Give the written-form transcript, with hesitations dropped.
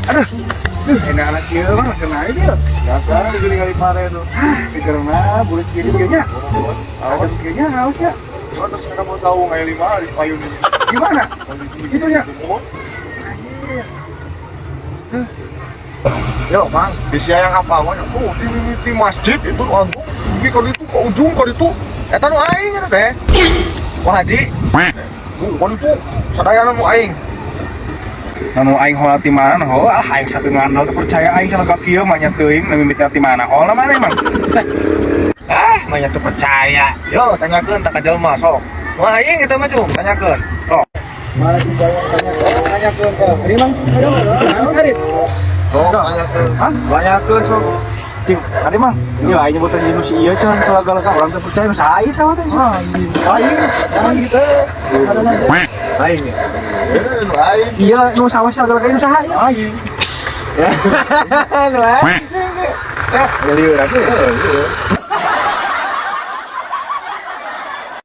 Aduh, enak anak kieu mah kena dia. Biasa digini-gini pare tuh. Sikerna bulit kieu-kieunya. Awas kieunya haus ya. Terus kita mau saung kayak 5 di payung ini. Gimana? Itunya. Yo, Bang, di siang yang apa mana? Tuh, di masjid itu langsung. Di kalau itu ke ujung kalau itu. Eta nu aing eta teh. Wah, Haji. Kalau itu sadayana nu aing. Anu aing hola ti mana ho? Ah aing satengahna teu percaya aing salah kieu mah nya teuing mimiti ti mana. Hola mana emang? Mah nya teu percaya. Yo, tanyakeun tak ka jelema sok. Wah, aing eta mah cung, tanyakeun. Sok. Malah tanyakeun ke. Rimang anu sarit. Sok, tanyakeun. Hah? Tanyakeun sok. Cing, tadi mah, iya aing nyebut tadi nu si ieu can salagalaka urang teu percaya mah sae sama teh. Aing, gitu. Aing. Aing. Iya nu sawas salagalaka nu saha ieu? Aing. Ya. Nu aing. Ya, liur aku.